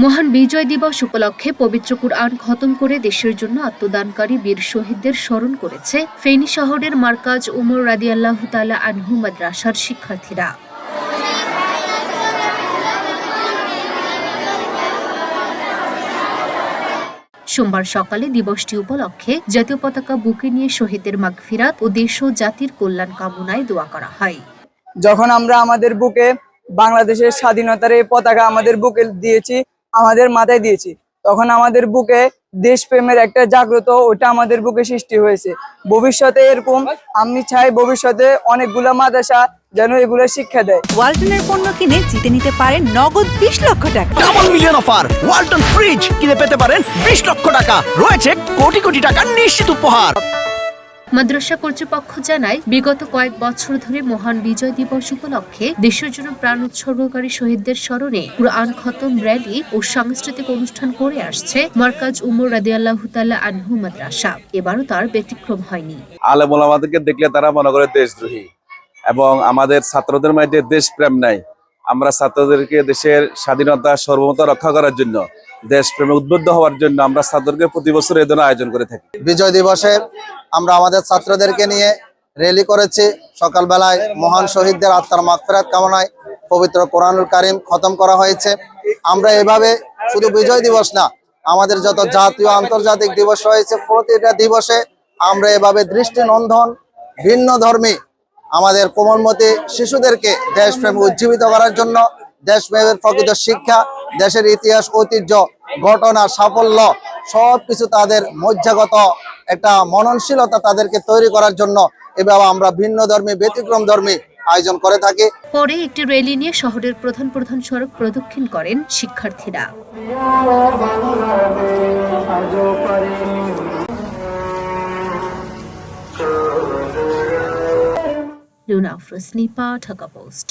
মহান বিজয় দিবস উপলক্ষে পবিত্র কুরআন খতম করে দেশের জন্য আত্মদানকারী বীর শহীদদের স্মরণ করেছে ফেনী শহরের মারকাজ উমর রাদিয়াল্লাহু তাআলা আনহু মাদ্রাসার শিক্ষার্থীরা। সোমবার সকালে দিবসটি উপলক্ষে জাতীয় পতাকা বুকে নিয়ে শহীদদের মাগফিরাত ও দেশ ও জাতির কল্যাণ কামনায় দোয়া করা হয়। যখন আমরা আমাদের বুকে বাংলাদেশের স্বাধীনতার এই পতাকা আমাদের বুকে দিয়েছি, আমাদের মাথায় দিয়েছি, তখন আমাদের বুকে দেশপ্রেমের একটা জাগ্রত ওটা আমাদের বুকে সৃষ্টি হয়েছে। ভবিষ্যতে এরকম আমি চাই ভবিষ্যতে অনেকগুলো মাদ্রাসা যেন এগুলো শিক্ষা দেয়। ওয়ালটনের পণ্য কিনে জিতে নিতে পারেন নগদ 20 লক্ষ টাকা। Double million offer, Walton fridge কিনে পেতে পারেন 20 লক্ষ টাকা। রয়েছে কোটি কোটি টাকার নিশ্চিত উপহার। মাদ্রাসা কর্তৃপক্ষ জানায়, বিগত কয়েক বছর ধরে মহান বিজয় দিবস উপলক্ষে দেশের জন্য প্রাণ উৎসর্গকারী শহীদদের স্মরণে কুরআন খতম র্যালি ও সাংস্কৃতিক অনুষ্ঠান করে আসছে মারকাজ উমর রাদিয়াল্লাহু তাআলা আনহু মাদ্রাসা। এবারও তার ব্যতিক্রম হয়নি। আলেম ওলামাদেরকে দেখলে তারা মনে করে দেশদ্রোহী এবং আমাদের ছাত্রদের মধ্যে দেশপ্রেম নাই। আমরা ছাত্রদেরকে দেশের স্বাধীনতা সার্বভৌমত্ব রক্ষা করার জন্য, দেশপ্রেমে উদ্বুদ্ধ হওয়ার জন্য আমরা ছাত্রদেরকে প্রতি বছর এই ধরনের আয়োজন করে থাকি। বিজয় দিবসে আমরা আমাদের ছাত্রদেরকে নিয়ে র্যালি করেছি। সকালবেলায় মহান শহীদদের আত্মার মাগফিরাত কামনায় পবিত্র কোরআনুল কারীম খতম করা হয়েছে। আমরা এভাবে শুধু বিজয় দিবস না, আমাদের যত জাতীয় আন্তর্জাতিক দিবস রয়েছে প্রতিটা দিবসে আমরা এভাবে দৃষ্টিনন্দন ভিন্ন ধর্মী আমাদের কোমলমতি শিশুদেরকে দেশপ্রেম উজ্জীবিত করার জন্য, দেশপ্রেমের প্রকৃত শিক্ষা, দেশের ইতিহাস, ঐতিহ্য, ঘটনা, সাফল্য সবকিছু তাদের মজ্জাগত একটা মননশীলতা তাদেরকে তৈরি করার জন্য এভাবে আমরা ভিন্ন ধর্মী ব্যতিক্রম ধর্মী আয়োজন করে থাকি। পরে একটি র্যালি নিয়ে শহরের প্রধান প্রধান সড়ক প্রদক্ষিণ করেন শিক্ষার্থীরা। লুনা আফরোজ নিপা, ঢাকা পোস্ট।